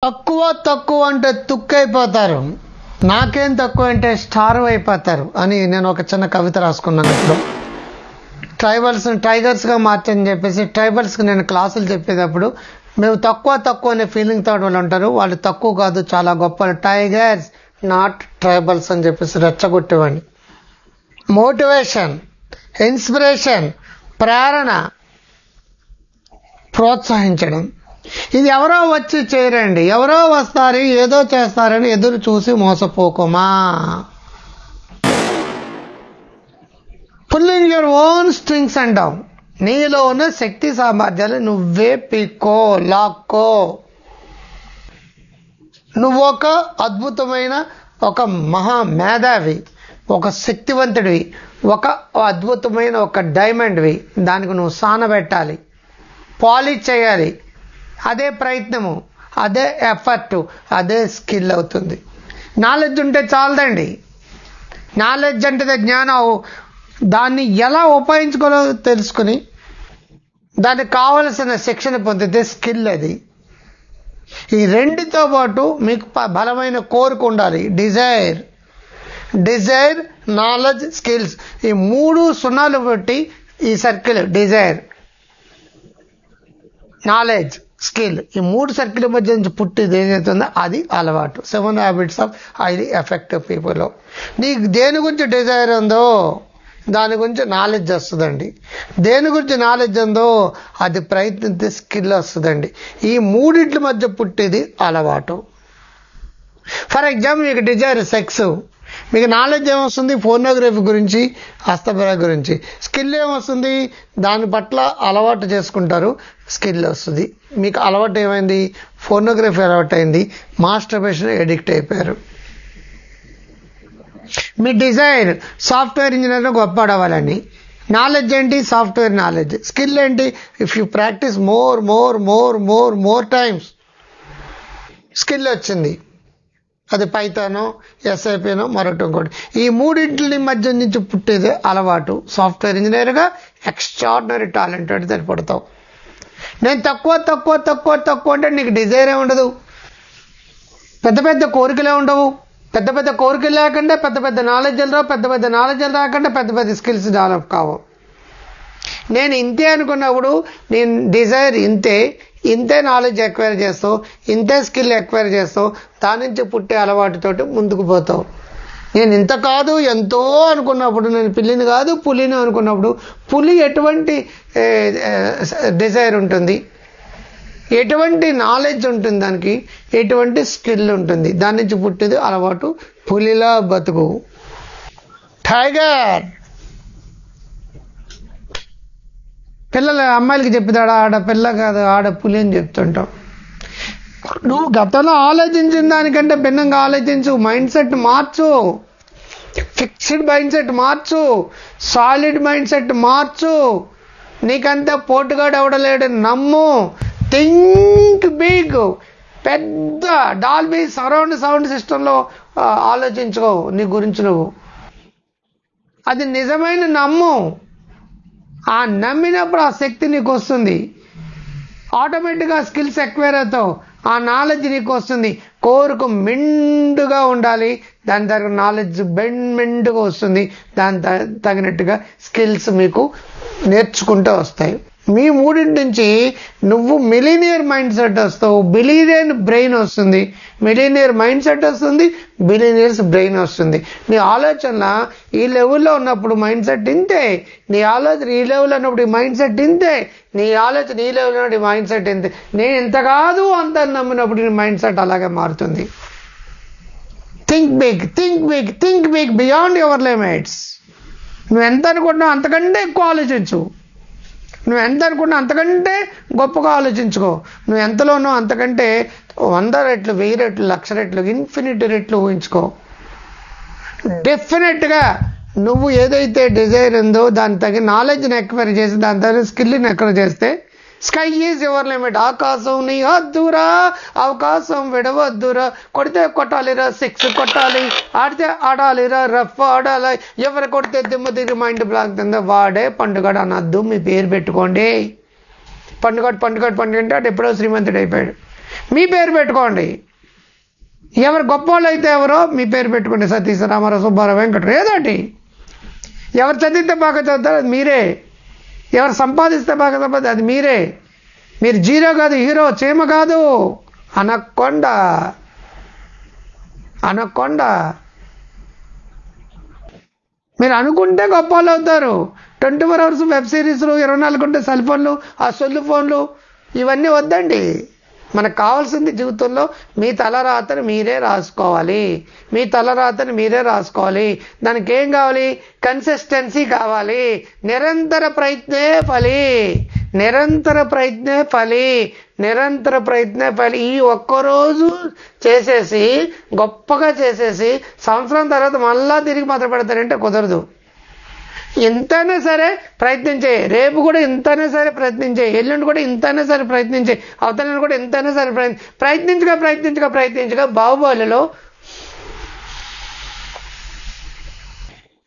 తక్కువ తక్కువ అంటే తుక్కైపోతారు, నాకేం తక్కువ అంటే స్టార్వ్ అయిపోతారు అని నేను ఒక చిన్న కవిత రాసుకున్నాను. ఇప్పుడు ట్రైబల్స్ని టైగర్స్గా మార్చని చెప్పేసి ట్రైబల్స్కి నేను క్లాసులు చెప్పేటప్పుడు మేము తక్కువ తక్కువ అనే ఫీలింగ్ తో వాళ్ళు ఉంటారు, వాళ్ళు తక్కువ కాదు చాలా గొప్ప టైగర్స్ నాట్ ట్రైబల్స్ అని చెప్పేసి రెచ్చగొట్టేవాడిని. మోటివేషన్, ఇన్స్పిరేషన్, ప్రేరణ, ప్రోత్సహించడం, ఇది ఎవరో వచ్చి చేయరండి, ఎవరో వస్తారు ఏదో చేస్తారని ఎదురు చూసి మోసపోకుమా. పుల్లింగ్ యువర్ ఓన్ స్ట్రింగ్స్ అంటాం, నీలో ఉన్న శక్తి సామర్థ్యాలు నువ్వే పిక్కో, లాక్కో. నువ్వు ఒక అద్భుతమైన ఒక మహా మేధావి, ఒక శక్తివంతుడివి, ఒక అద్భుతమైన ఒక డైమండ్వి. దానికి నువ్వు సానబెట్టాలి, పాలిష్ చేయాలి. అదే ప్రయత్నము, అదే ఎఫర్ట్, అదే స్కిల్ అవుతుంది. నాలెడ్జ్ ఉంటే చాలదండి. నాలెడ్జ్ అంటే జ్ఞానం, దాన్ని ఎలా ఉపయోగించుకోవాలో తెలుసుకుని దానికి కావలసిన శిక్షణ పొందితే స్కిల్ అది. ఈ రెండితో పాటు మీకు బలమైన కోరిక ఉండాలి. డిజైర్, నాలెడ్జ్, స్కిల్స్, ఈ మూడు సున్నాలు పెట్టి ఈ సర్కిల్ డిజైర్, నాలెడ్జ్, స్కిల్, ఈ మూడు సర్కిల్ మధ్య నుంచి పుట్టిది ఏదైతుందో అది అలవాటు. 7 habits of highly effective people. నీకు దేని గురించి డిజైర్ ఉందో దాని గురించి నాలెడ్జ్ వస్తుందండి. దేని గురించి నాలెడ్జ్ ఉందో అది ప్రయత్నిస్తే స్కిల్ వస్తుందండి. ఈ మూడింటి మధ్య పుట్టేది అలవాటు. ఫర్ ఎగ్జాంపుల్, మీకు డిజైర్ సెక్స్, మీకు నాలెడ్జ్ ఏమొస్తుంది? ఫోర్నోగ్రఫీ గురించి, హస్తపర గురించి. స్కిల్ ఏమొస్తుంది? దాని పట్ల అలవాటు చేసుకుంటారు, స్కిల్ వస్తుంది. మీకు అలవాటు ఏమైంది? ఫోర్నోగ్రఫీ అలవాటు అయింది, మాస్టర్బేషన్ ఎడిక్ట్ అయిపోయారు. మీ డిజైర్ సాఫ్ట్వేర్ ఇంజనీర్ గొప్పడవ్వాలని, నాలెడ్జ్ ఏంటి? Software knowledge. స్కిల్ ఏంటి? If you practice more more more more more times skill వచ్చింది. అది పైథానో, ఎస్ఐపినో, మరొకటి ఇంకోటి. ఈ మూడింటి మధ్య నుంచి పుట్టేది అలవాటు. సాఫ్ట్వేర్ ఇంజనీర్గా ఎక్స్ట్రాడినరీ టాలెంటెడ్ సరిపడతావు. నేను తక్కువ తక్కువ తక్కువ తక్కువ అంటే నీకు డిజైరే ఉండదు, పెద్ద పెద్ద కోరికలే ఉండవు. పెద్ద పెద్ద కోరికలు లేకుండా పెద్ద పెద్ద నాలెడ్జ్లు రావు, పెద్ద పెద్ద నాలెడ్జ్లు రాకుండా పెద్ద పెద్ద స్కిల్స్ డెవలప్ కావు. నేను ఇంతే అనుకున్నప్పుడు నేను డిజైర్ ఇంతే నాలెడ్జ్ ఎక్వైర్ చేస్తావు, ఇంతే స్కిల్ ఎక్వైర్ చేస్తావు. దాని నుంచి పుట్టే అలవాటుతోటి ముందుకు పోతావు. నేను ఇంత కాదు ఎంతో అనుకున్నప్పుడు, నేను పిల్లిని కాదు పులిని అనుకున్నప్పుడు, పులి ఎటువంటి డిజైర్ ఉంటుంది, ఎటువంటి నాలెడ్జ్ ఉంటుంది, దానికి ఎటువంటి స్కిల్ ఉంటుంది, దాని నుంచి పుట్టేది అలవాటు. పులిలా బతుకు. టైగర్ పిల్లల అమ్మాయిలకి చెప్తాడు, ఆడ పిల్ల కాదు ఆడ పులి అని చెప్తుంటాం. నువ్వు గతంలో ఆలోచించిన దానికంటే భిన్నంగా ఆలోచించు, మైండ్ సెట్ మార్చు, ఫిక్స్డ్ మైండ్ సెట్ మార్చు, సాలిడ్ మైండ్ సెట్ మార్చు. నీకంతా పోటుగాడు ఎవడలేడు నమ్ము. థింక్ బిగ్, పెద్ద డాల్బీ సరౌండ్ సౌండ్ సిస్టంలో ఆలోచించుకో నీ గురించి నువ్వు. అది నిజమైన నమ్ము. ఆ నమ్మినప్పుడు ఆ శక్తి నీకు వస్తుంది. ఆటోమేటిక్గా స్కిల్స్ ఎక్వైర్ అవుతావు, ఆ నాలెడ్జ్ నీకు వస్తుంది. కోరుకు మెండుగా ఉండాలి, దాని తగిన నాలెడ్జ్ మెండుగా వస్తుంది, దాని తగినట్టుగా స్కిల్స్ మీకు నేర్చుకుంటూ వస్తాయి. మీ మూడింటి నుంచి నువ్వు మిలీనియర్ మైండ్ సెట్ వస్తావు, బిలీనియర్ బ్రెయిన్ వస్తుంది. మిలీనియర్ మైండ్ సెట్ వస్తుంది, బిలీనియర్స్ బ్రెయిన్ వస్తుంది. నీ ఆలోచన ఈ లెవెల్లో ఉన్నప్పుడు మైండ్ సెట్ ఇంతే, నీ ఆలోచన ఈ లెవెల్లో ఉన్నప్పుడు ఈ మైండ్ సెట్ ఇంతే, నీ ఆలోచన ఈ లెవెల్లో ఉన్నప్పుడు మైండ్ సెట్ ఇంతే. నేను ఎంత కాదు అంత నమ్మినప్పుడు నీ మైండ్ సెట్ అలాగే మారుతుంది. Think big, think big, think big beyond your limits. నువ్వు ఎంత అనుకుంటున్నావు అంతకంటే ఎక్కువ ఆలోచించు. నువ్వు ఎంత అనుకున్నా అంతకంటే గొప్పగా ఆలోచించుకో. నువ్వు ఎంతలో ఉన్నావు అంతకంటే 100 రెట్లు, 1000 రెట్లు, 1,00,000 రెట్లు, ఇన్ఫినిటీ రెట్లు ఊహించుకో. డెఫినెట్గా నువ్వు ఏదైతే డిజైర్ ఉందో దాని తగిన నాలెడ్జ్ని ఎక్వైర్ చేసి దాని తగిన స్కిల్ని ఎక్వైర్ చేస్తే స్కై ఈజ్ యువర్ లిమిట్. ఆకాశం నీ హద్దురా, అవకాశం విడవద్దురా. కొడితే కొట్టాలిరా, 6 కొట్టాలి, ఆడితే ఆడాలిరా, రఫ్ ఆడాలి. ఎవరు కొడితే దిమ్మ తిరిగి మైండ్ బ్లాక్ తిందో వాడే పండుగడు అనద్దు, మీ పేరు పెట్టుకోండి. పండుగ అంటే ఎప్పుడో శ్రీమంతుడు అయిపోయాడు. మీ పేరు పెట్టుకోండి. ఎవరు గొప్పోళ్ళు అయితే ఎవరో మీ పేరు పెట్టుకోండి. సతీష్ రామారావు, సుబ్బారావు, వెంకటరావు, ఏదోటి. ఎవరు చదివితే బాగా చదువుతారు అది మీరే. ఎవరు సంపాదిస్తే బాగా సంపాదిస్తే అది మీరే. మీరు జీరో కాదు, హీరో. చీమ కాదు, అనకొండ. అనకొండ. మీరు అనుకుంటే గొప్ప వాళ్ళు అవుతారు. 24 hours వెబ్ సిరీస్లు, 24 గంటలు సెల్ ఫోన్లు, ఆ సొల్లు ఫోన్లు ఇవన్నీ వద్దండి. మనకు కావాల్సింది జీవితంలో మీ తలరాతను మీరే రాసుకోవాలి. మీ తలరాతను మీరే రాసుకోవాలి. దానికి ఏం కావాలి? కన్సిస్టెన్సీ కావాలి. నిరంతర ప్రయత్నే ఫలి. నిరంతర ప్రయత్నే ఫలి. నిరంతర ప్రయత్నే ఫలి. ఈ ఒక్కరోజు చేసేసి గొప్పగా చేసేసి సంవత్సరం తర్వాత మళ్ళా తిరిగి మొదలు పెడతారంటే కుదరదు. ఇంతైనా సరే ప్రయత్నించే. రేపు కూడా ఇంతైనా సరే ప్రయత్నించే. ఎల్లుండి కూడా ఇంతైనా సరే ప్రయత్నించే. అవతల కూడా ఇంతైనా సరే ప్రయత్నించగా బాహుబలిలో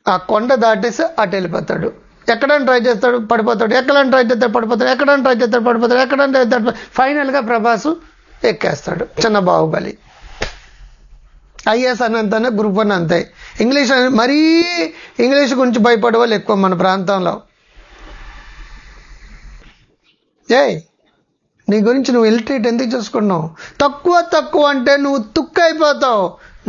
ఆ కొండ దాటేసి అటు వెళ్ళిపోతాడు. ఎక్కడైనా ట్రై చేస్తాడు, పడిపోతాడు. ఎక్కడైనా ట్రై చేస్తాడు, పడిపోతాడు. ఎక్కడైనా ట్రై చేస్తాడు, పడిపోతాడు. ఎక్కడైనా ట్రై చేస్తాడు. ఫైనల్గా ప్రభాసు ఎక్కేస్తాడు. చిన్న బాహుబలి. ఐఏఎస్ అన్నంతనే, గ్రూప్ 1 అంతే. ఇంగ్లీష్ మరీ ఇంగ్లీష్ గురించి భయపడే వాళ్ళు ఎక్కువ మన ప్రాంతంలో. నీ గురించి నువ్వు ఇల్ట్రీట్ ఎందుకు చూసుకున్నావు? తక్కువ అంటే నువ్వు తుక్కు అయిపోతావు.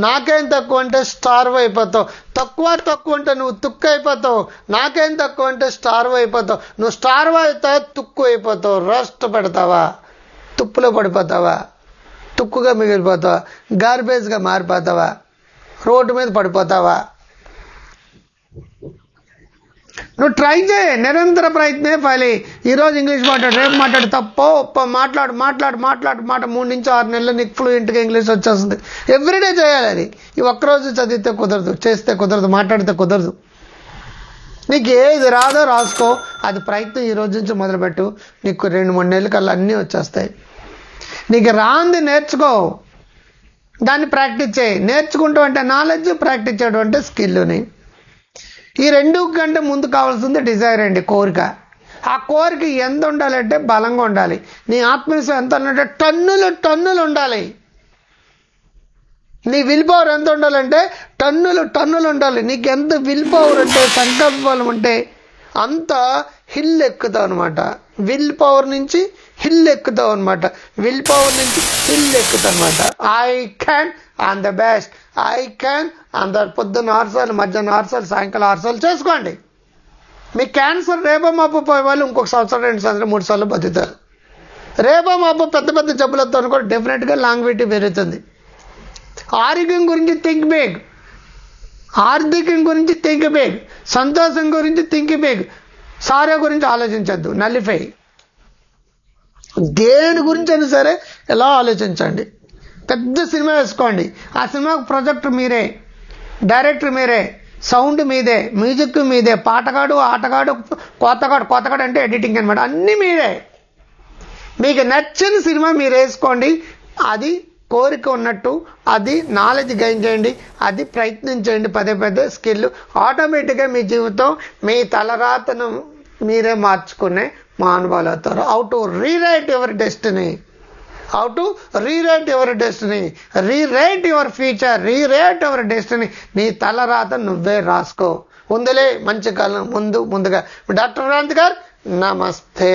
నాకేం తక్కువ అంటే స్టార్వ్ అయిపోతావు. తక్కువ అంటే నువ్వు తుక్కు అయిపోతావు. నాకేం తక్కువ అంటే స్టార్వ్ అయిపోతావు. నువ్వు స్టార్వ్ అవుతావు, తుక్కు అయిపోతావు. రోస్ట్ పెడతావా, తుప్పులో పడిపోతావా, తుక్కుగా మిగిలిపోతావా, గార్బేజ్గా మారిపోతావా, రోడ్డు మీద పడిపోతావా? నువ్వు ట్రై చేయి. నిరంతర ప్రయత్నే ఫలి. ఈరోజు ఇంగ్లీష్ మాట్లాడు, రేపు మాట్లాడు, తప్పో ఒప్ప మాట్లాడు. 3 నుంచి 6 నెలలు నీకు ఫ్లూయెంట్గా ఇంగ్లీష్ వచ్చేస్తుంది. ఎవ్రీడే చేయాలి అది. ఈ ఒక్కరోజు చదివితే కుదరదు, చేస్తే కుదరదు, మాట్లాడితే కుదరదు. నీకు ఏది రాదో రాసుకో. అది ప్రయత్నం ఈ రోజు నుంచి మొదలుపెట్టు. నీకు 2-3 నెలల కల్లా అన్నీ వచ్చేస్తాయి. నీకు రాంది నేర్చుకో, దాన్ని ప్రాక్టీస్ చేయి. నేర్చుకుంటావు అంటే నాలెడ్జ్, ప్రాక్టీస్ చేయడం అంటే స్కిల్ని. ఈ 2 కంటే ముందు కావాల్సింది డిజైర్ అండి, కోరిక. ఆ కోరిక ఎంత ఉండాలంటే బలంగా ఉండాలి. నీ ఆత్మవిశ్వాసం ఎంత ఉండాలంటే టన్నులు ఉండాలి. నీ విల్ పవర్ ఎంత ఉండాలంటే టన్నులు ఉండాలి. నీకు ఎంత విల్ పవర్ ఉంటే, సంకల్ప బలం ఉంటే అంత హిల్ ఎక్కుతావు అనమాట. విల్ పవర్ నుంచి హిల్ ఎక్కుతావు అనమాట. విల్ పవర్ నుంచి హిల్ ఎక్కుతావు అనమాట. I can, I'm the best, I can. అందరు పొద్దున్న 6 సార్లు, మధ్యాహ్నం 6 సార్లు, సాయంకాలం 6 సార్లు చేసుకోండి. మీ క్యాన్సర్ రేపో మాపు పోయే వాళ్ళు ఇంకొక సంవత్సరం, 2 సంవత్సరాలు, 3 సార్లు బతుకుతారు. రేపో మాపు పెద్ద జబ్బులతో కూడా డెఫినెట్గా లాంగ్విటీ పెరుగుతుంది. ఆరోగ్యం గురించి థింక్ బిగ్. ఆర్థికం గురించి థింక్ బిగ్. సంతోషం గురించి థింక్ బిగ్. సారే గురించి ఆలోచించద్దు, నల్లిఫై. దేని గురించి అయినా సరే ఎలా ఆలోచించండి. పెద్ద సినిమా వేసుకోండి. ఆ సినిమాకు ప్రొజెక్టర్ మీరే, డైరెక్టర్ మీరే, సౌండ్ మీదే, మ్యూజిక్ మీదే, పాటగాడు, ఆటగాడు, కొత్తగాడు అంటే ఎడిటింగ్ అనమాట, అన్నీ మీరే. మీకు నచ్చిన సినిమా మీరు వేసుకోండి. అది కోరిక ఉన్నట్టు, అది నాలెడ్జ్ గెయిన్ చేయండి, అది ప్రయత్నించండి. పదే స్కిల్. ఆటోమేటిక్గా మీ జీవితం, మీ తలరాతను మీరే మార్చుకునే మహానుభావులు అవుతారు. How to rewrite your destiny, how to rewrite your destiny, rewrite your future, rewrite your destiny. నీ తలరాత నువ్వే రాసుకో. ఉందిలే మంచి కాలం ముందుగా. డాక్టర్ క్రాంతి గారు, నమస్తే.